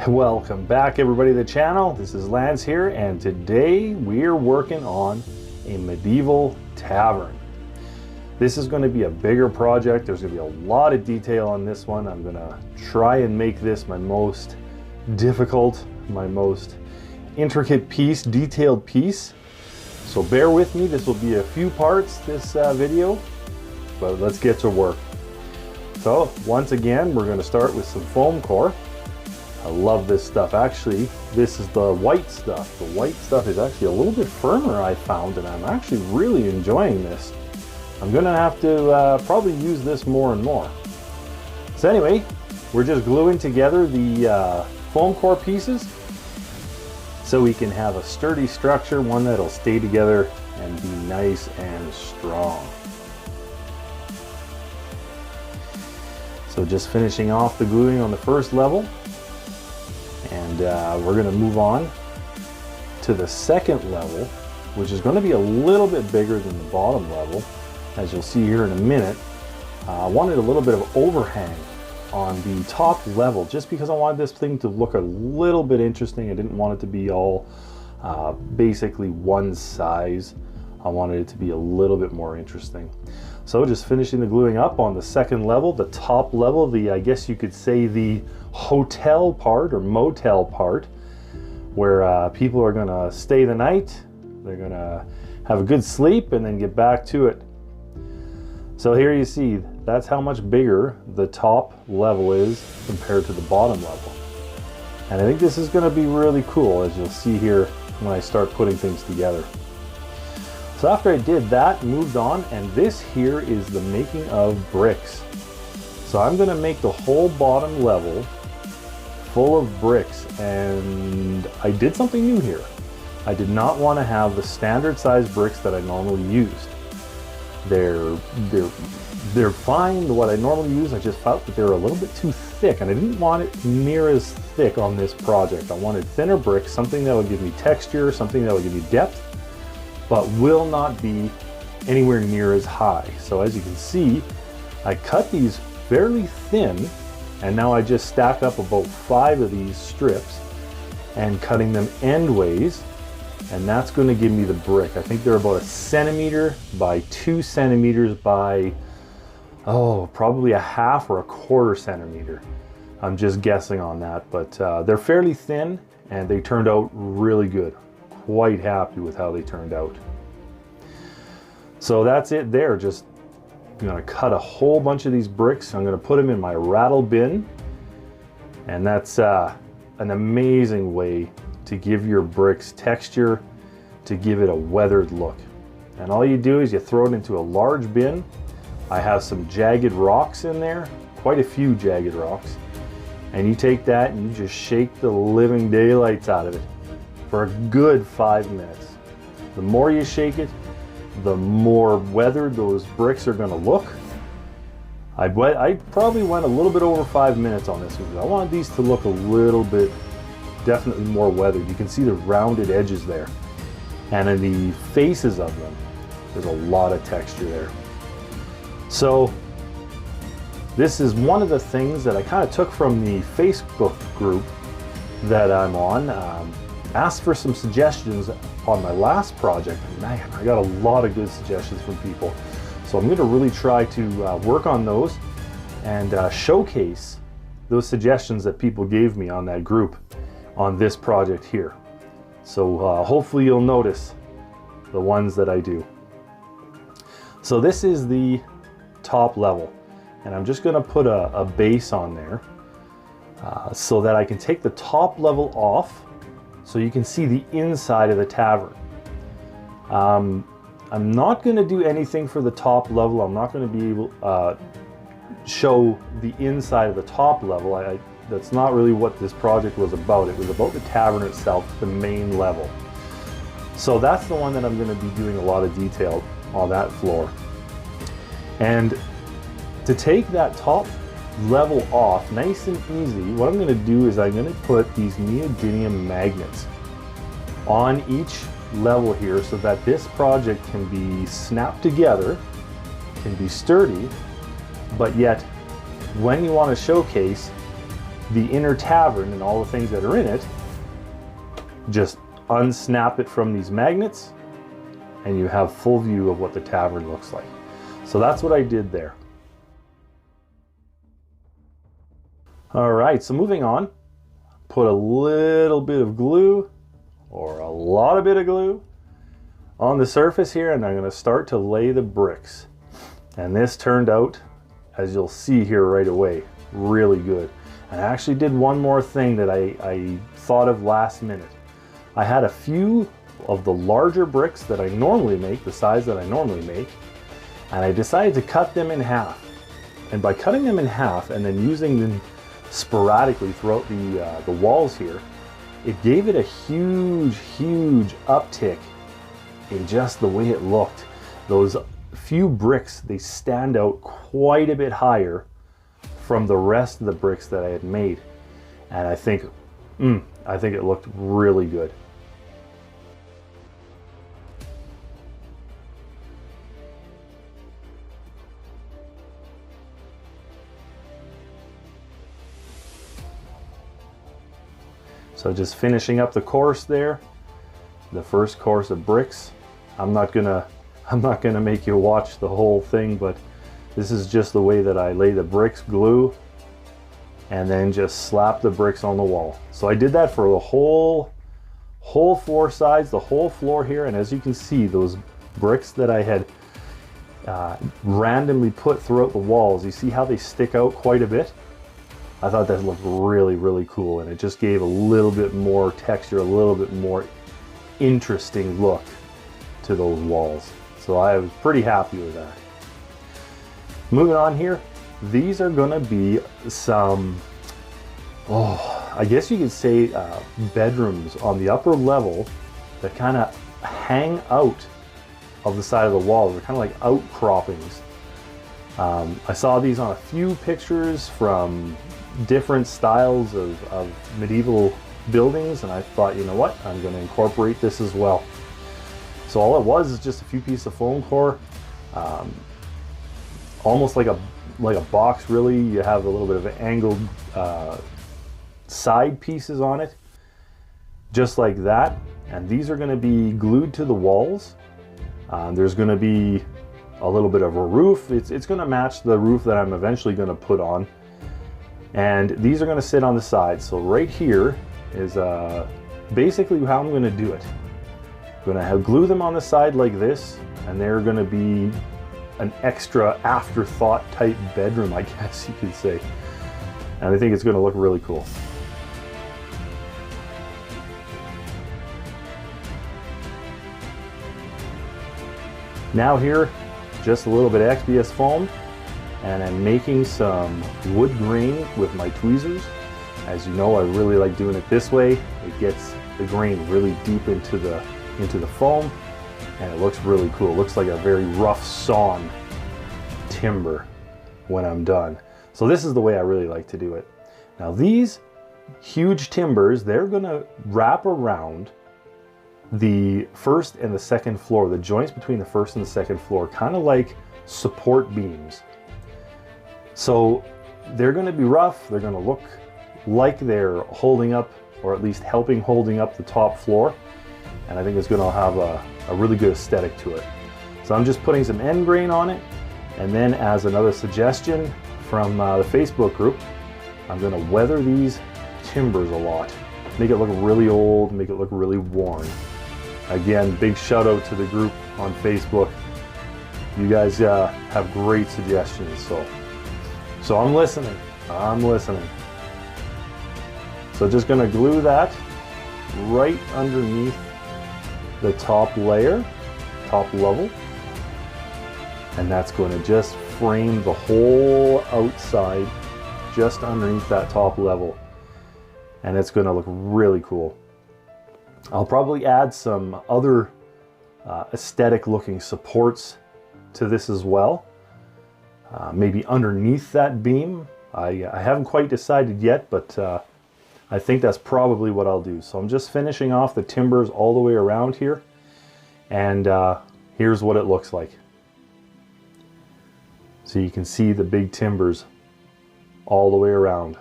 Welcome back everybody to the channel. This is Lance here, and today we're working on a medieval tavern. This is going to be a bigger project. There's going to be a lot of detail on this one. I'm going to try and make this my most difficult, my most intricate piece, detailed piece. So bear with me. This will be a few parts, this video, but let's get to work. So once again, we're going to start with some foam core. I love this stuff. Actually, this is the white stuff. The white stuff is actually a little bit firmer, I found, and I'm actually really enjoying this. I'm gonna have to probably use this more and more. So anyway, we're just gluing together the foam core pieces so we can have a sturdy structure, one that'll stay together and be nice and strong. So just finishing off the gluing on the first level. And we're going to move on to the second level, which is going to be a little bit bigger than the bottom level, as you'll see here in a minute. I wanted a little bit of overhang on the top level just because I wanted this thing to look a little bit interesting. I didn't want it to be all basically one size. I wanted it to be a little bit more interesting. So just finishing the gluing up on the second level, the top level, I guess you could say the hotel part or motel part, where people are gonna stay the night, they're gonna have a good sleep and then get back to it. So here you see, that's how much bigger the top level is compared to the bottom level. And I think this is gonna be really cool, as you'll see here when I start putting things together. So after I did that, moved on, and this here is the making of bricks. So I'm gonna make the whole bottom level full of bricks, and I did something new here. I did not want to have the standard size bricks that I normally used. They're fine, what I normally use. I just felt that they were a little bit too thick, and I didn't want it near as thick on this project. I wanted thinner bricks, something that would give me texture, something that would give me depth, but will not be anywhere near as high. So as you can see, I cut these fairly thin, and now I just stack up about 5 of these strips and cutting them endways, and that's going to give me the brick. I think they're about 1 centimeter by 2 centimeters by probably 1/2 or 1/4 centimeter. I'm just guessing on that, but they're fairly thin and they turned out really good. Quite happy with how they turned out. So that's it there. Just I'm going to cut a whole bunch of these bricks. I'm going to put them in my rattle bin, and that's an amazing way to give your bricks texture, to give it a weathered look. And all you do is you throw it into a large bin. I have some jagged rocks in there, quite a few jagged rocks, and you take that and you just shake the living daylights out of it for a good 5 minutes. The more you shake it, the more weathered those bricks are going to look. I probably went a little bit over 5 minutes on this because I wanted these to look a little bit, definitely more weathered. You can see the rounded edges there, and in the faces of them, there's a lot of texture there. So this is one of the things that I kind of took from the Facebook group that I'm on. Asked for some suggestions on my last project, and man, I got a lot of good suggestions from people. So I'm going to really try to work on those and showcase those suggestions that people gave me on that group on this project here. So hopefully you'll notice the ones that I do. So this is the top level, and I'm just going to put a base on there so that I can take the top level off, so you can see the inside of the tavern. I'm not going to do anything for the top level. I'm not going to be able to show the inside of the top level. That's not really what this project was about. It was about the tavern itself, the main level. So that's the one that I'm going to be doing a lot of detail on that floor. And to take that top level off nice and easy, what I'm going to do is I'm going to put these neodymium magnets on each level here so that this project can be snapped together, can be sturdy, but yet when you want to showcase, the inner tavern and all the things that are in it, just unsnap it from these magnets, and you have full view of what the tavern looks like. So that's what I did there. All right, so moving on, put a little bit of glue or a lot of bit of glue on the surface here, and I'm going to start to lay the bricks. And this turned out, as you'll see here right away, really good. And I actually did one more thing that I thought of last minute. I had a few of the larger bricks that I normally make, the size that I normally make, and I decided to cut them in half. And by cutting them in half and then using them sporadically throughout the walls here, it gave it a huge uptick in just the way it looked. Those few bricks, they stand out quite a bit higher from the rest of the bricks that I had made, and I think it looked really good. So just finishing up the course there, the first course of bricks. I'm not gonna make you watch the whole thing, but this is just the way that I lay the bricks, glue, and then just slap the bricks on the wall. So I did that for the whole floor sides, the whole floor here, and as you can see, those bricks that I had randomly put throughout the walls, you see how they stick out quite a bit? I thought that looked really cool, and it just gave a little bit more texture, a little bit more interesting look to those walls. So I was pretty happy with that. Moving on here, these are gonna be some, I guess you could say bedrooms on the upper level that kind of hang out of the side of the wall. They're kind of like outcroppings. I saw these on a few pictures from different styles of medieval buildings, and I thought, you know what, I'm going to incorporate this as well. So all it was is just a few pieces of foam core, almost like a box really. You have a little bit of angled side pieces on it, just like that, and these are going to be glued to the walls. There's going to be a little bit of a roof. It's going to match the roof that I'm eventually going to put on. And these are going to sit on the side. So right here is basically how I'm going to do it. I'm going to glue them on the side like this, and they're going to be an extra afterthought type bedroom, I guess you could say. And I think it's going to look really cool. Now here, just a little bit of XPS foam, and I'm making some wood grain with my tweezers. As you know, I really like doing it this way. It gets the grain really deep into the foam, and it looks really cool. It looks like a very rough sawn timber when I'm done. So this is the way I really like to do it. Now these huge timbers, they're gonna wrap around the first and the second floor, the joints between the first and the second floor, kind of like support beams. So they're going to be rough, they're going to look like they're holding up, or at least helping holding up the top floor, and I think it's going to have a really good aesthetic to it. So I'm just putting some end grain on it, and then as another suggestion from the Facebook group, I'm going to weather these timbers a lot. Make it look really old, make it look really worn. Again, big shout out to the group on Facebook. You guys have great suggestions, so I'm listening. So just gonna glue that right underneath the top layer, top level, and that's going to just frame the whole outside just underneath that top level, and it's going to look really cool. I'll probably add some other aesthetic looking supports to this as well, maybe underneath that beam. I haven't quite decided yet, but I think that's probably what I'll do. So I'm just finishing off the timbers all the way around here, and here's what it looks like. So you can see the big timbers all the way around.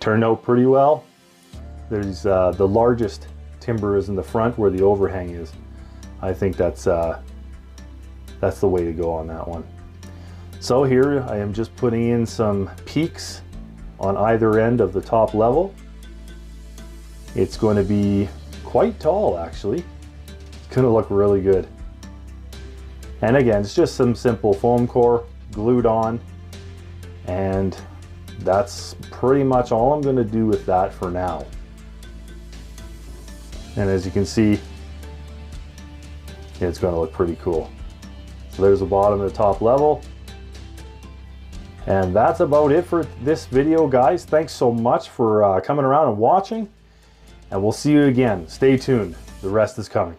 Turned out pretty well. There's the largest timber is in the front where the overhang is. I think that's the way to go on that one. So here I am just putting in some peaks on either end of the top level. It's going to be quite tall actually. It's going to look really good. And again, it's just some simple foam core glued on, and that's pretty much all I'm going to do with that for now. And as you can see, it's going to look pretty cool. So there's the bottom of the top level. And that's about it for this video, guys. Thanks so much for coming around and watching. And we'll see you again. Stay tuned. The rest is coming.